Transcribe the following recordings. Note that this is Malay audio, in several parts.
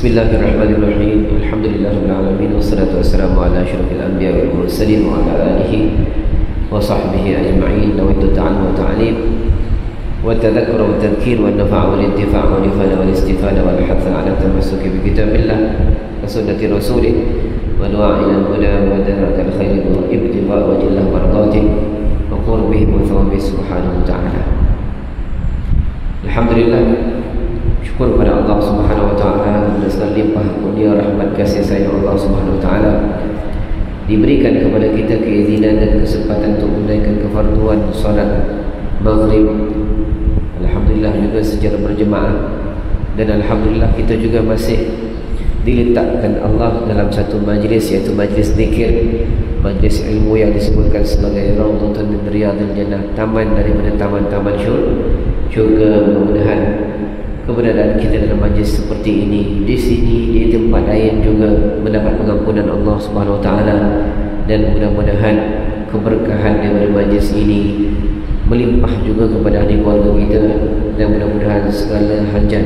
Bismillahirrahmanirrahim. Alhamdulillahirabbil alamin wassalatu wassalamu ala asyrafil anbiya'i wal mursalin wa ala alihi wa sahbihi ajma'in. Nawaitu ta'allum wa ta'lim wa tadhakkur wa tadhkir wa nafa' wal intifa' wa nifada wal istifada wal hadd 'ala tamassuki bi kitabillah wa sunnati rasulih wa du'a ila al-huda wa da'watal khair wa ibtigha' wajhillah mardatih wa qurbihi wa thawabi subhanahu wa ta'ala. Alhamdulillah, syukur kepada Allah Subhanahu wa taala atas segala limpah kurnia rahmat kasih sayang Allah Subhanahu wa taala diberikan kepada kita keizinan dan kesempatan untuk menunaikan kefarduan salat maghrib. Alhamdulillah juga secara berjemaah, dan alhamdulillah kita juga masih diletakkan Allah dalam satu majlis, iaitu majlis zikir, majlis ilmu yang disebutkan sebagai Raudhatun min Riyadil Jannah, taman daripada taman-taman syurga. Mudah-mudahan keberadaan kita dalam majlis seperti ini, di sini, di tempat lain juga mendapat pengampunan Allah Subhanahu Wa Taala, dan mudah-mudahan keberkahan daripada majlis ini melimpah juga kepada ahli keluarga kita, dan mudah-mudahan segala hajat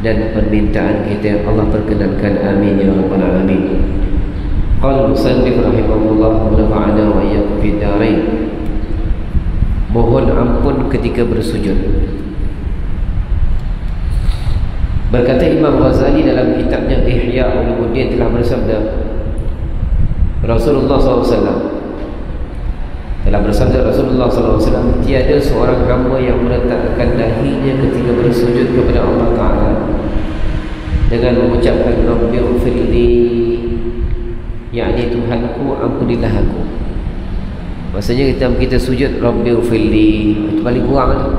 dan permintaan kita Allah perkenankan. Amin ya rabbal alamin. Qala musannif rahimahullah wa nafa'ana wa iyyakum fid darain. Mohon ampun ketika bersujud. Berkata Imam Ghazali dalam kitabnya Ihya Ulumuddin telah bersabda, Rasulullah SAW telah bersabda, Rasulullah SAW, tiada seorang hamba yang meletakkan dahinya ketika bersujud kepada Allah Ta'ala dengan mengucapkan Rabbighfirli, yakni Tuhanku ampunilah aku. Maksudnya kita sujud Rabbighfirli, itu paling kurang tu.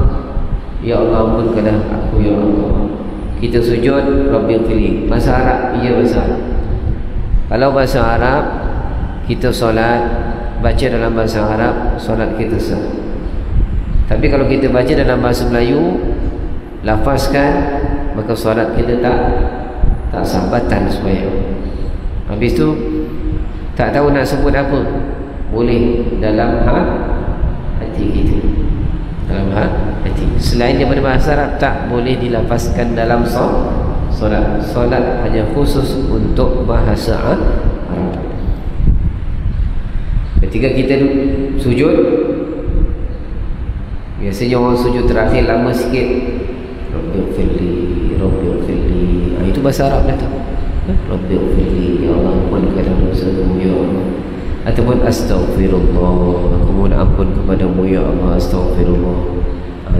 Ya Allah ampunkanlah aku ya Allah. Kita sujud Rabbighfirli. Bahasa Arab, iya bahasa Arab. Kalau bahasa Arab kita solat, baca dalam bahasa Arab, solat kita sah. Tapi kalau kita baca dalam bahasa Melayu, lafazkan, maka solat kita tak sah, batal sembahyang. Habis tu tak tahu nak sebut apa, boleh dalam hati kita, dalam hati. Selain daripada bahasa Arab tak boleh dilafazkan dalam solat. Solat hanya khusus untuk bahasa Arab. Ketika kita sujud, biasanya orang sujud terakhir lama sikit, Rabbighfirli, Rabbighfirli. Itu bahasa Arab dah tak? Rabbighfirli, ya Allah ampunkanlah dosaku ya Allah. Ataupun astaghfirullah, aku mohon ampun kepadamu ya Allah, astaghfirullah.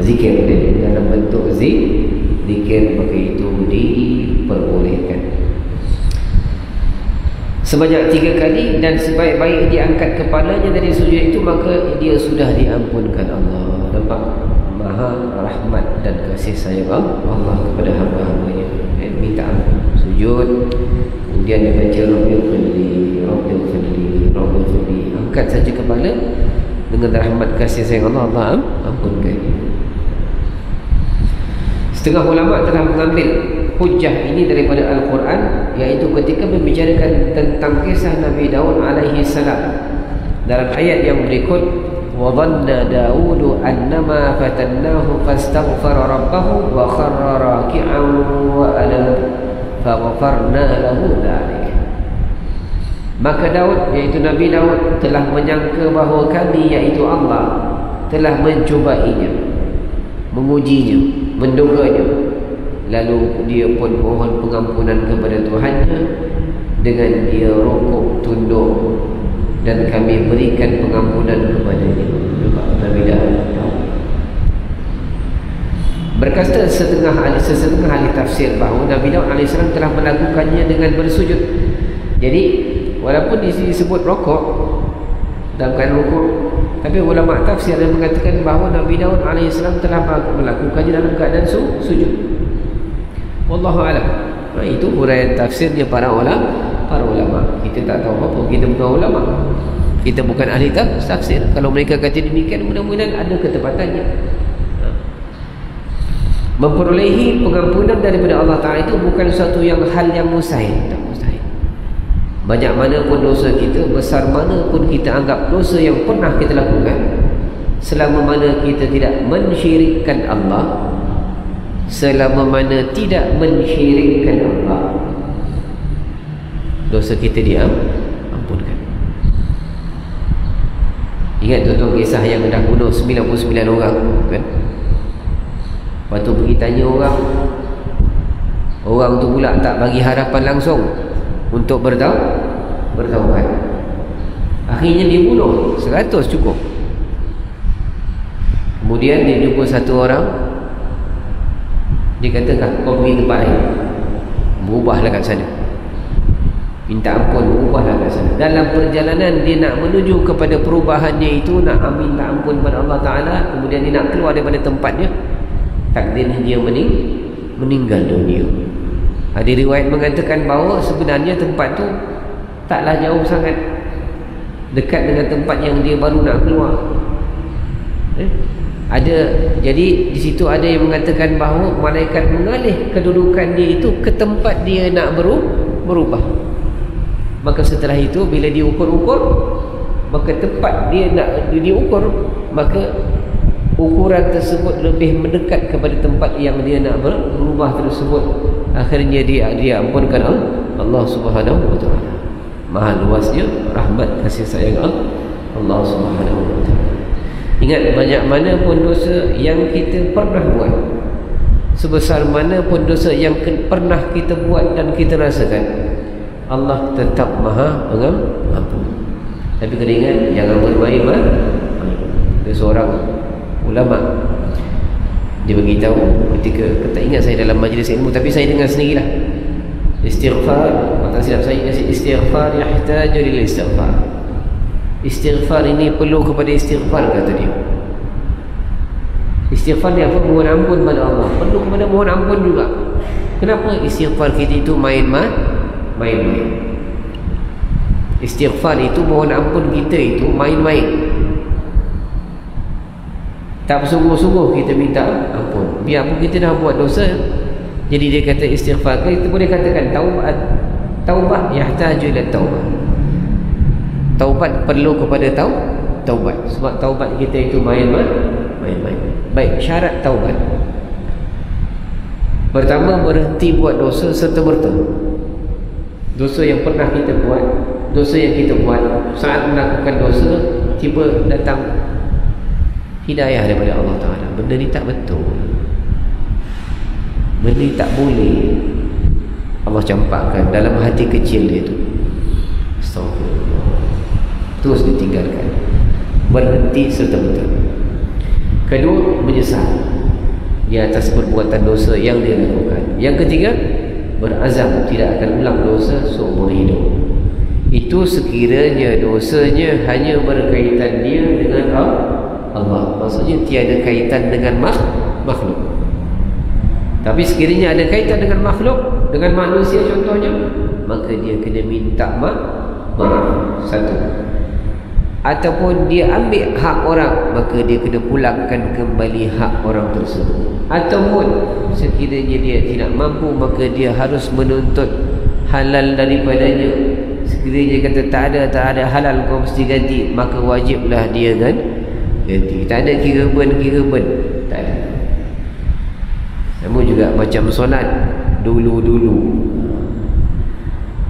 Zikir dalam bentuk zikir, maka itu diperbolehkan sebanyak 3 kali, dan sebaik-baik diangkat kepalanya dari sujud itu, maka dia sudah diampunkan Allah. Nampak maha rahmat dan kasih sayang Allah kepada hamba-hambanya. Minta ampun, sujud, kemudian dia baca Rabbighfirli, Rabbighfirli, Rabbighfirli, angkat saja kepala, dengan rahmat kasih sayang Allah, Allah ampunkan. Setengah ulama telah mengambil hujjah ini daripada Al-Quran, iaitu ketika membicarakan tentang kisah Nabi Daud alaihi salam dalam ayat yang berikut, wa dhanna Daudu annama fatannahu fastaghfara rabbahu wa kharra raki'an wa ana faghfarna lahu dhalik. Maka Daud, iaitu Nabi Daud, telah menyangka bahawa kami, iaitu Allah, telah mencobainya, mengujinya, menduganya. Lalu dia pun mohon pengampunan kepada Tuhannya dengan dia rukuk tunduk, dan kami berikan pengampunan kepadanya. Nabi Daud. Berkata setengah ahli tafsir bahawa Nabi Daud AS telah melakukannya dengan bersujud. Jadi walaupun di sini disebut rukuk, dalam keadaan rukuk, tapi ulama tafsir yang mengatakan bahawa Nabi Daud AS telah melakukannya dalam keadaan sujud. Wallahu a'lam. Itu huraian tafsirnya para ulama. Kita tak tahu apa, kita bukan ulama, kita bukan ahli tafsir. Kalau mereka kata demikian, mudah-mudahan ada ketepatannya. Memperolehi pengampunan daripada Allah Ta'ala itu bukan suatu hal yang mustahil. Tak mustahil. Banyak mana pun dosa kita, besar mana pun kita anggap dosa yang pernah kita lakukan, selama mana kita tidak mensyirikkan Allah, selama mana tidak mensyirikkan Allah, dosa kita diampunkan. Ingat tuan-tuan kisah yang dah bunuh 99 orang kan? Lepas tu pergi tanya orang tu pula tak bagi harapan langsung untuk bertaubat. Akhirnya dia bunuh 100 cukup. Kemudian dia jumpa satu orang, dia kata, kau pergi tempat lain, berubahlah kat sana, minta ampun, berubahlah kat sana. Dalam perjalanan dia nak menuju kepada perubahannya itu, nak minta ampun kepada Allah Ta'ala, kemudian dia nak keluar daripada tempatnya, takdirnya dia meninggal dunia. Ada riwayat mengatakan bahawa sebenarnya tempat tu taklah jauh sangat, dekat dengan tempat yang dia baru nak keluar. Jadi di situ ada yang mengatakan bahawa malaikat mengalih kedudukan dia itu ke tempat dia nak berubah. Maka setelah itu bila diukur-ukur, maka tempat dia nak diukur, maka ukuran tersebut lebih mendekat kepada tempat yang dia nak berubah tersebut. Akhirnya dia ampunkan Allah Subhanahu wa taala. Maha luasnya rahmat kasih sayang Allah Subhanahu wa taala. Ingat, banyak mana pun dosa yang kita pernah buat, sebesar mana pun dosa yang pernah kita buat dan kita rasakan, Allah tetap Maha Pengampun. Tapi kena ingat, jangan bermain. Ada seorang ulama, dia beritahu ketika, tak ingat saya dalam majlis ilmu, tapi saya dengar sendirilah, istighfar, tak silap saya, istighfar yahtaju lil istighfar. Istighfar ini perlu kepada istighfar, kata dia. Istighfar ni apa? Mohon ampun pada Allah, perlu kepada mohon ampun juga. Kenapa istighfar kita itu main-main? Istighfar itu, mohon ampun kita itu main-main, tak bersungguh-sungguh kita minta ampun. Biarpun kita dah buat dosa, jadi dia kata istighfar. Kita boleh katakan taubah yahtaju ila taubah. Taubat perlu kepada taubat. Sebab taubat kita itu main-main. Baik, syarat taubat. Pertama, berhenti buat dosa serta-merta. Dosa yang pernah kita buat, dosa yang kita buat, saat melakukan dosa, tiba datang hidayah daripada Allah Ta'ala. Benda ni tak betul, benda ni tak boleh. Allah campakkan dalam hati kecil dia tu, astagfirullah, terus ditinggalkan. Berhenti serta-merta. Kedua, menyesal di atas perbuatan dosa yang dia lakukan. Yang ketiga, berazam tidak akan ulang dosa seumur hidup. Itu sekiranya dosanya hanya berkaitan dia dengan Allah, maksudnya tiada kaitan dengan makhluk. Tapi sekiranya ada kaitan dengan makhluk, dengan manusia contohnya, maka dia kena minta maaf. Satu. Ataupun dia ambil hak orang, maka dia kena pulangkan kembali hak orang tersebut. Ataupun sekiranya dia tidak mampu, maka dia harus menuntut halal daripadanya. Sekiranya kata tak ada halal, kau mesti ganti, maka wajiblah dia ganti. Tak ada kira-ben, tak ada. Namun juga macam solat dulu-dulu,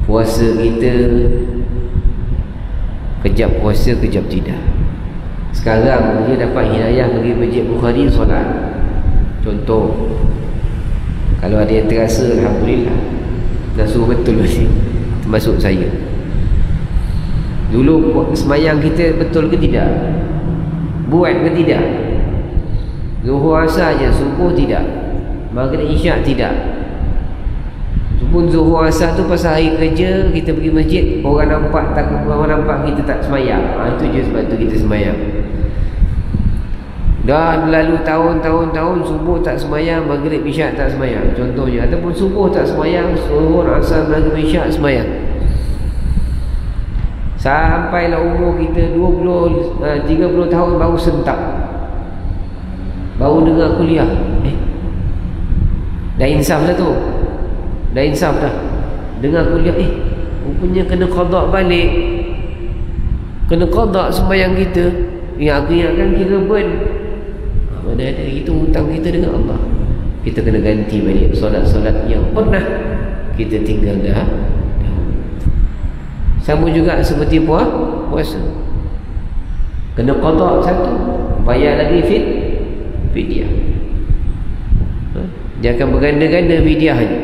puasa kita kejap puasa, kejap tidak. Sekarang dia dapat hidayah pergi masjid Bukhari solat. Contoh, kalau ada yang terasa, alhamdulillah, dah suruh betul mesti, termasuk saya. Dulu semayang kita betul ke tidak? Buat ke tidak? Zuhur asar je, subuh tidak, maghrib isyak tidak. Pun zuhur asar tu pasal hari kerja, kita pergi masjid, orang nampak, takut orang nampak kita tak semayang. Itu je sebab tu kita semayang. Dah lalu tahun-tahun subuh tak semayang, maghrib isyak tak semayang contohnya. Ataupun subuh tak semayang, zuhur asar maghrib isyak semayang. Sampailah umur kita 30 tahun baru sentak, baru dengar kuliah. Dah insaf dah tu, dah insaf dah. Dengar kuliah, rupanya kena qada balik, kena qada sembahyang kita. Yang aku ingatkan kira ben, mana ada, itu hutang kita dengan Allah. kita kena ganti balik solat-solat yang pernah kita tinggal dah. Sama juga seperti puasa, kena qada satu, bayar lagi fidyah. Dia akan berganda-ganda fidyahnya.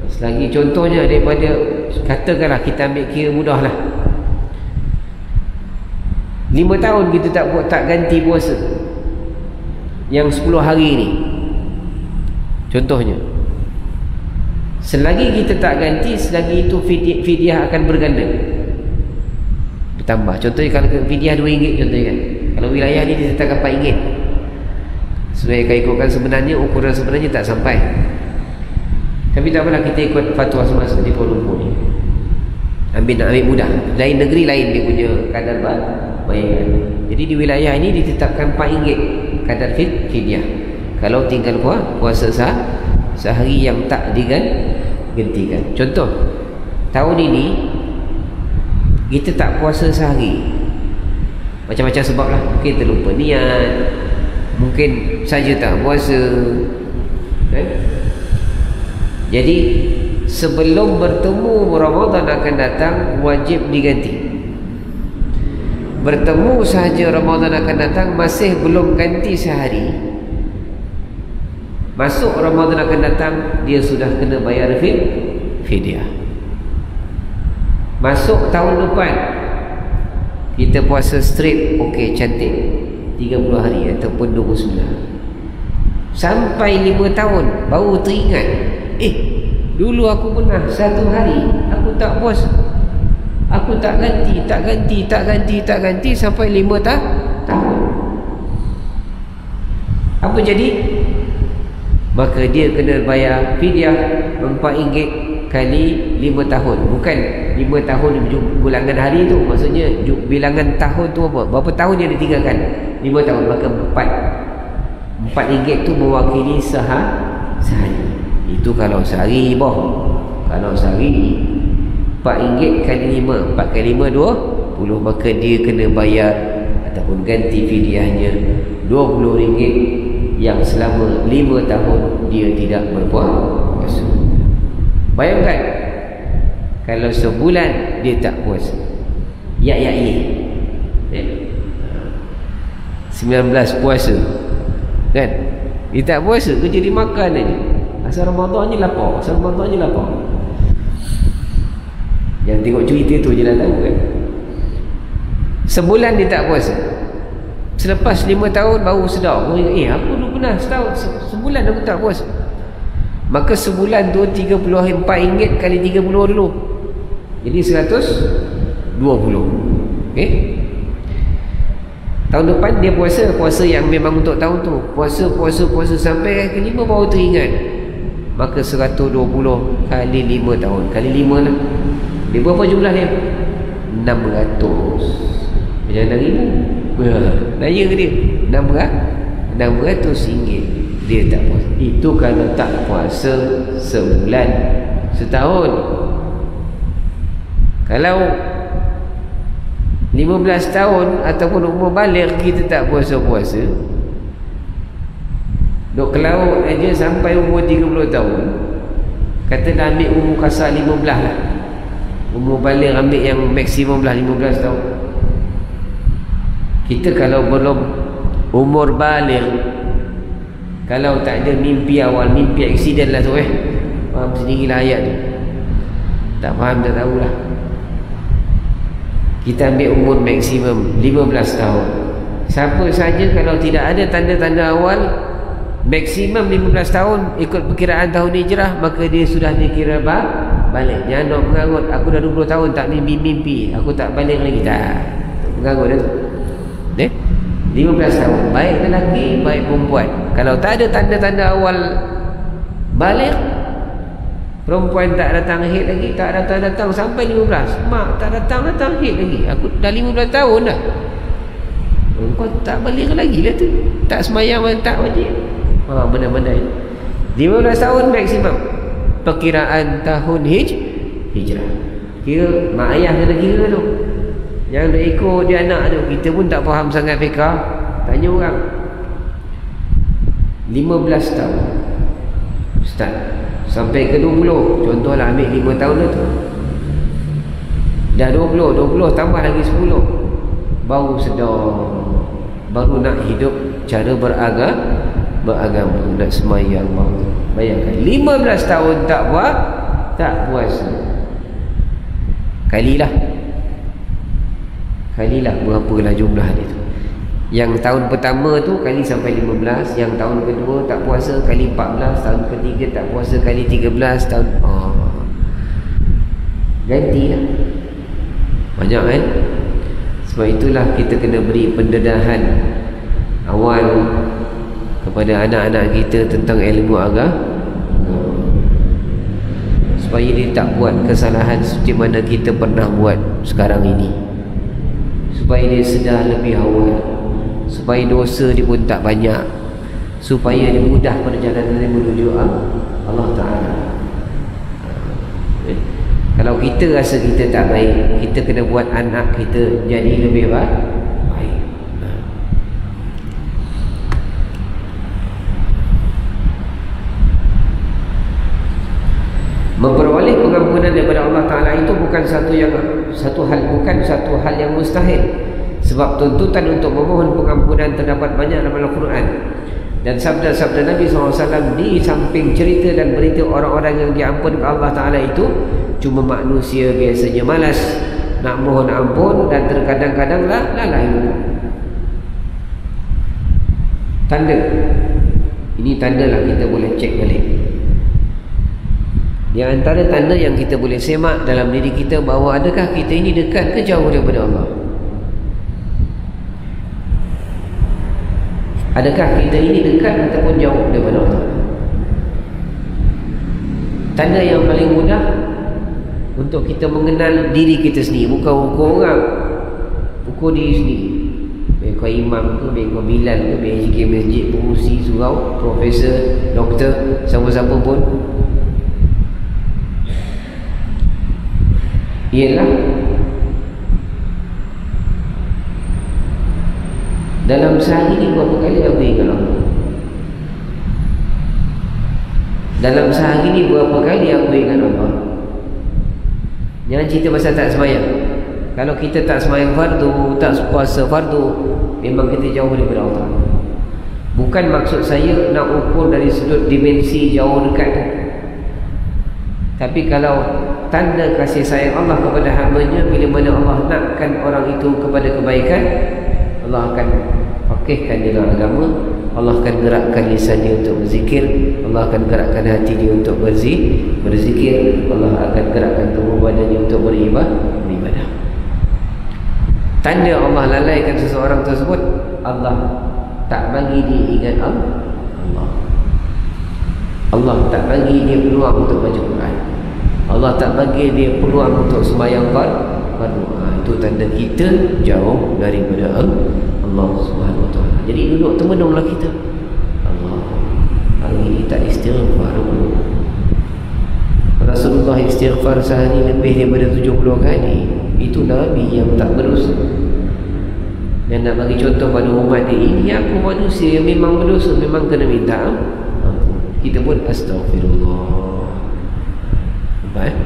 Selagi contohnya daripada, katakanlah kita ambil kira mudahlah, 5 tahun kita tak ganti puasa yang 10 hari ni, contohnya, selagi kita tak ganti, selagi itu fidyah akan berganda, bertambah. Contohnya kalau fidyah RM2 contohnya kan, kalau wilayah ni ditetapkan RM4, sebenarnya kalau ikutkan sebenarnya, ukuran sebenarnya tak sampai, tapi tak apalah, kita ikut fatwa semasa di Kuala Lumpur ni, nak ambil mudah. Lain negeri lain dia punya kadar bayaran. Jadi di wilayah ini ditetapkan RM4 kadar fidyah kalau tinggal puasa sehari yang tak digantikan. Contoh, tahun ini kita tak puasa sehari, macam-macam sebab lah. Mungkin terlupa niat, mungkin saja tak puasa kan? Jadi sebelum bertemu Ramadan akan datang, wajib diganti. Bertemu sahaja Ramadan akan datang, masih belum ganti sehari, masuk Ramadan akan datang, dia sudah kena bayar fidyah. Masuk tahun depan, kita puasa straight, okey, cantik, 30 hari ataupun 29, sampai 5 tahun baru teringat, dulu aku pernah 1 hari aku tak puasa, aku tak ganti sampai 5 tahun. Apa jadi? Maka dia kena bayar fidyah RM4 kali 5 tahun. Bukan 5 tahun bilangan hari tu, maksudnya bilangan tahun tu apa? Berapa tahun dia ditinggalkan? 5 tahun, maka RM4 tu mewakili sehari. Itu kalau sehari Kalau sehari RM4 kali 5, 4 kali 5 20, maka dia kena bayar ataupun ganti fidyahnya RM20 yang selama 5 tahun dia tidak berpuasa. Bayangkan kalau sebulan dia tak puasa, 19 puasa kan, dia tak puasa, kerja dia makan aja. Asal Ramadan je lapar, Yang tengok cerita tu je dah tahu kan. Sebulan dia tak puasa, selepas 5 tahun baru sedar, aku dulu pernah sebulan aku tak puasa. Maka sebulan tu RM34 kali 30 dulu, jadi 120. Tahun depan dia puasa yang memang untuk tahun tu, puasa sampai ke 5 baru teringat, maka 120 kali 5 tahun kali 5 lah. Dia berapa jumlah dia? 600. Macam mana ribu? Naya ke dia? 600 ringgit dia tak puasa. Itu kalau tak puasa sebulan, setahun. Kalau 15 tahun ataupun umur balik kita tak puasa-puasa, duk ke laut aja sampai umur 30 tahun, katalah ambil umur kasar 15 lah, umur balik ambil yang maksimum lah 15 tahun. Kita kalau belum umur balik, kalau tak ada mimpi awal, mimpi aksiden lah tu faham sendirilah ayat tu. Tak faham tak tahulah. Kita ambil umur maksimum 15 tahun. Siapa saja kalau tidak ada tanda-tanda awal, maksimum 15 tahun ikut perkiraan tahun hijrah, maka dia sudah dikira balik. Jangan nak mengarut, aku dah 20 tahun tak mimpi, aku tak balik lagi. Tak mengarut dah tu. 15 tahun, baik lelaki baik perempuan, kalau tak ada tanda-tanda awal balik, perempuan tak datang haid lagi, tak datang sampai 15, mak tak datang haid lagi, aku dah 15 tahun dah, kau tak balik lagi lah tu, tak semayang, tak wajib. Benda-benda 15 tahun maksimum perkiraan tahun hijrah. Kira mak ayah kena kira tu, yang nak ikut dia anak tu. Kita pun tak faham sangat fiqah, tanya orang. 15 tahun Ustaz, sampai ke 20. Contohlah ambil 5 tahun dah tu, dah 20 tambah lagi 10, baru sedar, baru nak hidup cara beragama, nak semayang. Bayangkan 15 tahun tak puasa. Kalilah berapalah jumlah dia tu. Yang tahun pertama tu kali sampai 15, yang tahun kedua tak puasa kali 14, tahun ketiga tak puasa kali 13, tahun gantilah. Banyak kan? Sebab itulah kita kena beri pendedahan awal kepada anak-anak kita tentang ilmu agama, supaya dia tak buat kesalahan seperti mana kita pernah buat sekarang ini, supaya dia sedar lebih awal, supaya dosa dia pun tak banyak, supaya dia mudah perjalanan dia menuju Allah Ta'ala. Kalau kita rasa kita tak baik, kita kena buat anak kita jadi lebih baik. Memperoleh pengampunan daripada Allah Ta'ala itu bukan satu hal yang mustahil. Sebab tuntutan untuk memohon pengampunan terdapat banyak dalam Al-Quran. Dan sabda-sabda Nabi SAW di samping cerita dan berita orang-orang yang diampunkan Allah Ta'ala itu, cuma manusia biasanya malas nak mohon ampun dan terkadang-kadang lalai. Tanda ini, tandalah kita boleh cek balik. Di antara tanda yang kita boleh semak dalam diri kita bahawa adakah kita ini dekat ke jauh daripada Allah. Adakah kita ini dekat ataupun jauh daripada Allah. Tanda yang paling mudah untuk kita mengenal diri kita sendiri, bukan ukur orang, ukur diri sendiri. Baik kau imam ke, baik kau bilal ke, baik sikit masjid, pengurusi surau, profesor, doktor, siapa-siapa pun, ialah dalam sehari ni berapa kali aku ingat Allah. Dalam sehari ni berapa kali aku ingat Allah. Jangan cerita pasal tak sembahyang. Kalau kita tak sembahyang fardu, tak puasa fardu, memang kita jauh daripada Allah. Bukan maksud saya nak ukur dari sudut dimensi jauh dekat tu. Tapi kalau tanda kasih sayang Allah kepada hamba-Nya, bila mana Allah nakkan orang itu kepada kebaikan, Allah akan fakihkan dia dalam agama, Allah akan gerakkan lisannya untuk berzikir, Allah akan gerakkan hati dia untuk berzikir, Allah akan gerakkan tubuh badannya untuk beribadah. Tanda Allah lalaikan seseorang tersebut, Allah tak bagi dia ingat Allah tak bagi dia peluang untuk baca Quran, Allah tak bagi dia peluang untuk sembahyang fardu. Itu tanda kita jauh daripada Allah Subhanahu Wa Taala. Jadi duduk termenunglah kita. Allah, hari ini tak istighfar. Rasulullah istighfar sehari lebih daripada 70 kali. Itu Nabi yang tak berdosa. Dan nak bagi contoh pada umat ini, aku manusia yang memang berdosa, memang kena minta ampun. Kita pun astaghfirullah. Baik.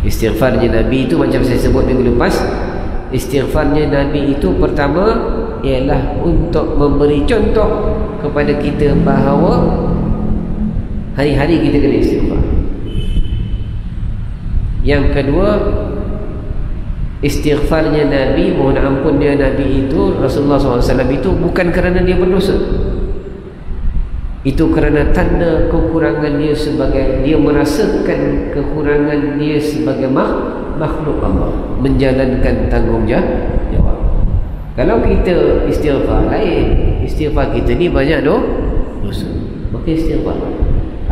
Istighfarnya Nabi itu macam saya sebut minggu lepas, istighfarnya Nabi itu pertama ialah untuk memberi contoh kepada kita bahawa hari-hari kita kena istighfar. Yang kedua, istighfarnya Nabi, mohon ampunnya Nabi itu, Rasulullah SAW itu bukan kerana dia berdosa. Itu kerana tanda kekurangan dia sebagai, dia merasakan kekurangan dia sebagai makhluk Allah, menjalankan tanggungjawab. Kalau kita istighfar lain, istighfar kita ni banyak dosa, maka istighfar.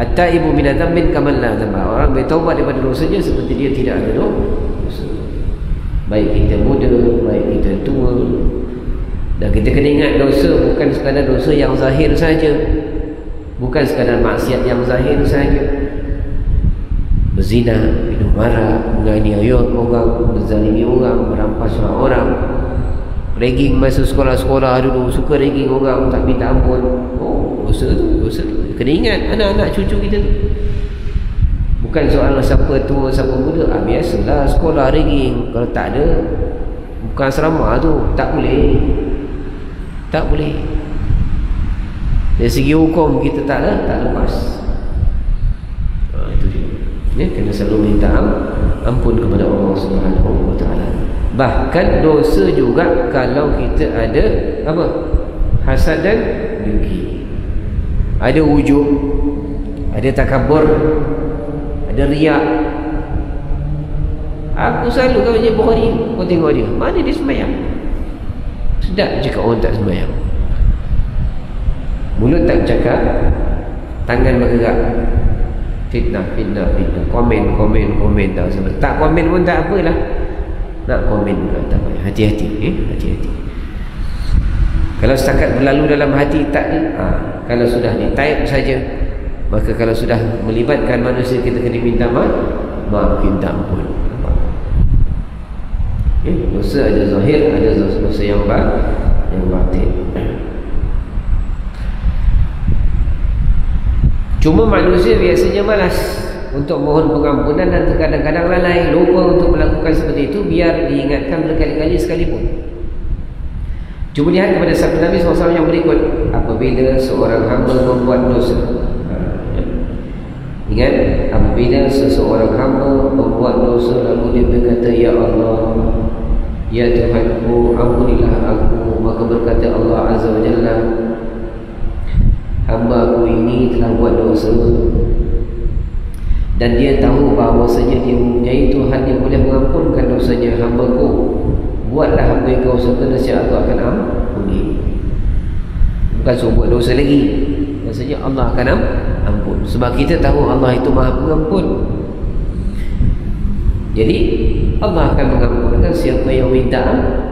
At-taibu min dzambin kaman la dzamba. Orang bertaubat daripada dosanya seperti dia tidak ada dosa. Baik kita muda, baik kita tua. Dan kita kena ingat dosa bukan sekadar dosa yang zahir saja, bukan sekadar maksiat yang zahir saja. Berzina, minum arak, menganiaya orang, menzalimi orang, merampas orang, ragging masuk sekolah-sekolah dulu, suka ragging orang tak minta ampun. Oh, dosa tu kena ingat anak-anak cucu kita tu. Bukan soal siapa tua siapa muda. Biasalah sekolah rigging. Kalau tak ada, bukan asrama tu, tak boleh. Dari segi hukum kita tak lepas. Itu dia. Kena selalu minta ampun kepada Allah Subhanahu wa taala. Bahkan dosa juga kalau kita ada apa? Hasad dan dengki. Ada ujub, ada takabur, ada riak. Aku selalu kalau baca Bukhari, kau tengok dia, mana dia sembahyang? Sedap cakap orang tak sembahyang. Mulut tak cakap, tangan bergerak. Fitnah. Komen tak sebab. Tak komen pun tak apalah. Nak komen pula tak apa. Hati-hati, hati-hati. Kalau setakat berlalu dalam hati tak ni, kalau sudah ditaip saja, maka kalau sudah melibatkan manusia kita kena minta maaf, minta ampun. Dosa ada zahir, ada dosa yang batin. Cuma manusia biasanya malas untuk mohon pengampunan dan kadang-kadang lalai, lupa untuk melakukan seperti itu biar diingatkan berkali-kali sekalipun. Cuma lihat kepada sabda Nabi SAW yang berikut, apabila seorang hamba membuat dosa, ingat, apabila seseorang hamba membuat dosa lalu dia berkata, ya Allah, ya Tuhanku, ampunilah aku, maka berkata Allah Azza wa Jalla, hamba aku ini telah buat dosa, dan dia tahu bahawasanya dia mempunyai Tuhan yang boleh mengampunkan dosanya. Hamba-Ku, buatlah apa yang kau suka, nescaya aku akan ampuni. Bukan suruh buat dosa lagi, maksudnya Allah akan ampun. Sebab kita tahu Allah itu Maha Pengampun. Jadi Allah akan mengampunkan siapa yang minta ampun.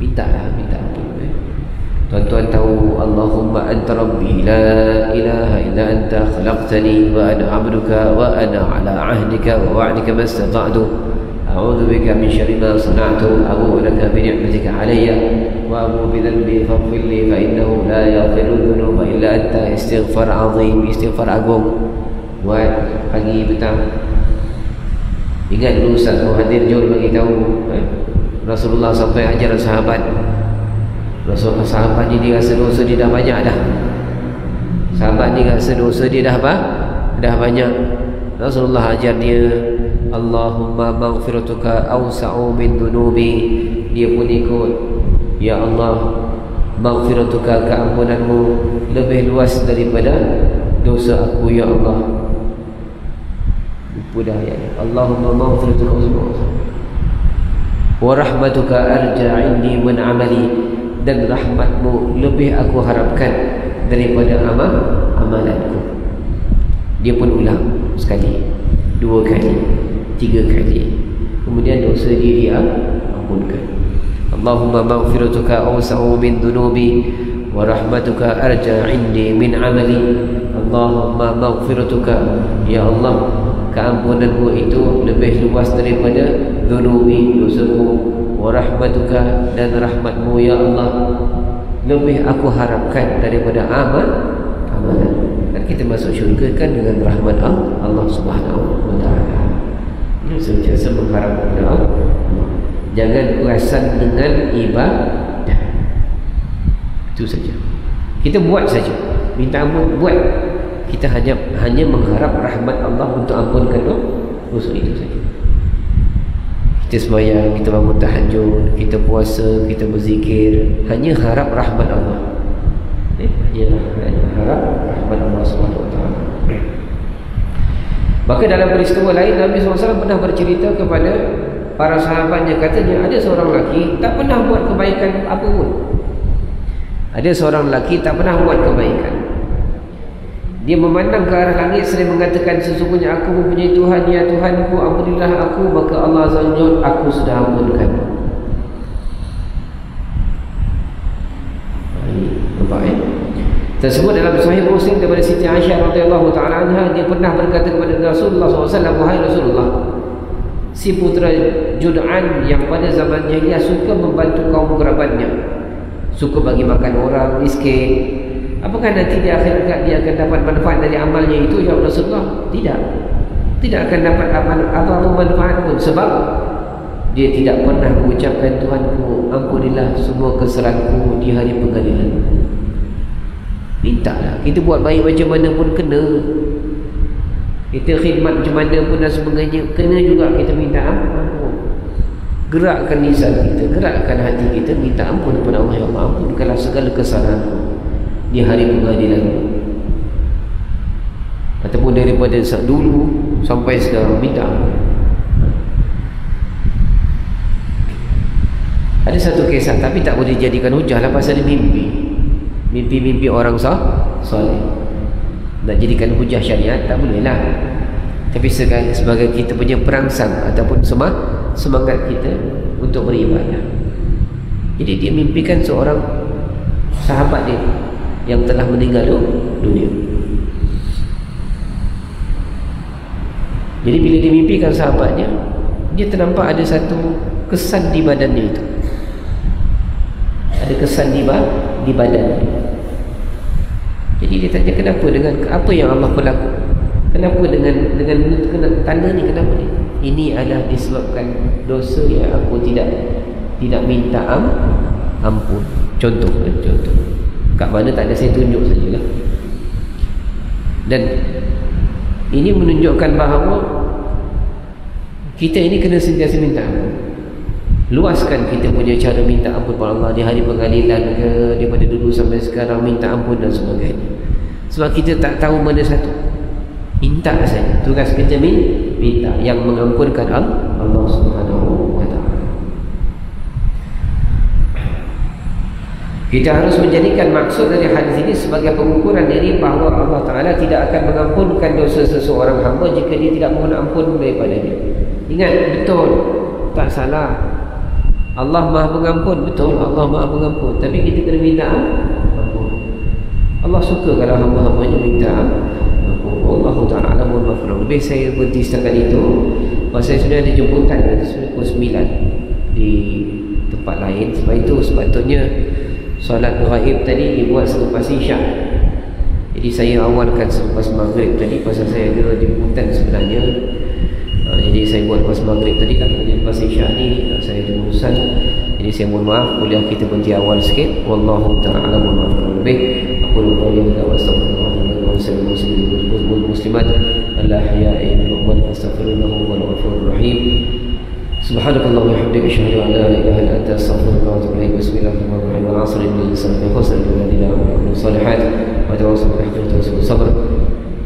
Minta ampun. Tuan-tuan tahu, Allahumma anta rabbi la ilaha illa anta khalaqtani wa ana abduka wa ana ala ahdika wa wa'dika mastata'tu a'udzu bika min syarri ma sana'tu abu'u laka bi ni'matika alayya wa abu'u bi dhanbi faghfir li fa innahu la yaghfiru dhunuba illa anta. Istighfar azim, istighfar agung buat pagi petang. Ingat dulu Ustaz Muhadir Jol bagi tahu, Rasulullah sampai ajaran sahabat. Rasulullah sahabat ni dia rasa dosa dia dah banyak dah. Sahabat ni rasa dosa dia dah banyak. Rasulullah ajar dia, Allahumma maghfiratuka awsa'u min dunubi. Dia pun ikut, ya Allah, maghfiratuka, keampunanmu lebih luas daripada dosa aku, ya Allah. Lupa dah ayatnya. Allahumma maghfiratuka wa rahmatuka arja indi min amali, dan rahmatmu lebih aku harapkan daripada amalanku. Dia pun ulang sekali, 2 kali, 3 kali, kemudian dosa dia ampunkan. Allahumma maghfiratuka awsa'u min dunubi wa rahmatuka arja indi min amali. Allahumma maghfiratuka, ya Allah, keampunanmu itu lebih luas daripada dunubi, dosaku, wa rahmatuka, dan rahmatmu ya Allah lebih aku harapkan daripada amalan. Dan kita masuk syurga kan dengan rahmat Allah Subhanahu wa taala. Sentiasa mengharap kepada Allah. Jangan perasan dengan ibadah. Itu saja. Kita buat saja. Minta ampun, buat. Kita hanya mengharap rahmat Allah untuk ampunkan dosa itu saja. Kita sembahyang, kita bangun tahajud, kita puasa, kita berzikir, hanya harap rahmat Allah. Hanya harap rahmat Allah Subhanahu wa taala. Maka dalam peristiwa lain, Nabi SAW pernah bercerita kepada para sahabatnya, katanya ada seorang lelaki tak pernah buat kebaikan apa pun. Ada seorang lelaki tak pernah buat kebaikan. Dia memandang ke arah langit, sering mengatakan, sesungguhnya aku mempunyai Tuhan, ya Tuhanku, ampunilah aku. Maka Allah Azza wa Jalla, aku sudah ampunkan. Nampak tersebut dalam Sahih Muslim daripada Siti Aisyah radhiyallahu taala anha. Dia pernah berkata kepada Rasulullah SAW, wahai Rasulullah, si putera Jud'an yang pada zaman jahiliyah suka membantu kaum kerabatnya, suka bagi makan orang miskin, Apakah nanti di akhirat dia akan dapat manfaat dari amalnya itu? Ya Rasulullah, tidak. Tidak akan dapat apa-apa manfaat pun, sebab dia tidak pernah mengucapkan, Tuhanku, ampunilah semua kesalahanku di hari pengadilan. Mintalah. Kita buat baik macam mana pun kena. Kita khidmat macam mana pun dan sebagainya, kena juga kita minta ampun. Gerakkan lisan kita, gerakkan hati kita, minta ampun kepada Allah. Ya Allah, ampunkanlah segala kesalahanku di hari pengadilan. Ataupun daripada dulu sampai sekarang, minta ampun. Ada satu kisah, tapi tak boleh dijadikan hujah lah, pasal mimpi. Mimpi-mimpi orang soleh. Nak jadikan hujah syariat tak boleh lah. Tapi sebagai kita punya perangsang ataupun semangat kita untuk beribadah. Jadi dia mimpikan seorang sahabat dia yang telah meninggal dunia. Jadi bila dia mimpikan sahabatnya, dia ternampak ada satu kesan di badannya itu. Ada kesan di badannya. Jadi dia tanya, kenapa, dengan apa yang Allah berlaku? Kenapa dengan tanda ni, kenapa ni? Ini adalah disebabkan dosa yang aku tidak minta ampun. Contoh. Kat mana tak ada, saya tunjuk sajalah. Dan ini menunjukkan bahawa kita ini kena sentiasa minta ampun. Luaskan kita punya cara minta ampun kepada Allah di hari pengadilan ke, daripada dulu sampai sekarang, minta ampun dan sebagainya. Sebab kita tak tahu mana satu. Minta saja. Tugas kita minta yang mengampunkan Allah Subhanahu wa ta'ala. Kita harus menjadikan maksud dari hadis ini sebagai pengukuran diri bahawa Allah Ta'ala tidak akan mengampunkan dosa seseorang hamba jika dia tidak mohon ampun daripada dia. Ingat, betul, tak salah, Allah Maha Pengampun, betul, Allah Maha Pengampun, tapi kita kena minta ampun. Allah suka kalau hamba-hambanya minta ampun. Allah Ta'ala alamun mafrul. Lebih saya berhenti setakat itu. Pasal sudah ada jemputan pukul 9 di tempat lain. Sebab itu sepatutnya solat ghaib tadi dibuat selepas isyak. Jadi saya awalkan selepas maghrib tadi, pasal saya ada jemputan sebenarnya. Jadi saya buat lepas maghrib tadi, kan lepas isyak ni saya ada urusan. Jadi saya mohon maaf, kuliah kita berhenti awal sikit. Wallahu ta'ala alamun mafrul. Lebih aku lupa yang wa astagfirullah wa sallallahu muslimat al-ahya'i minhum fastaghfiruhu wal ghafurur rahim. Subhanakallah wa bihamdika asyhadu an la ilaha illa anta astaghfiruka wa atubu ilaik. Bismillahirrahmanirrahim. Al-'asr innal insana lafi khusr illa alladhina amanu salihat wa tawassaw bil haqqi wa tawassaw bis sabr.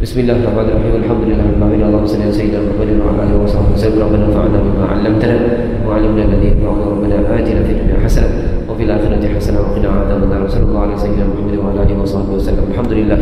Bismillahirrahmanirrahim. Alhamdulillahirabbil alamin. Allahumma salli ala sayyidina Muhammadin wa ala alihi wa sahbihi wasallam. Rabbana anfa'na bima 'allamtana wa 'allimna alladhi yanfa'una. Rabbana atina fid dunya hasanah wa fil akhirati hasanah wa qina adzabannar. Sallallahu alaihi wa sallam Muhammadin wa ala alihi wa sahbihi wasallam. Alhamdulillah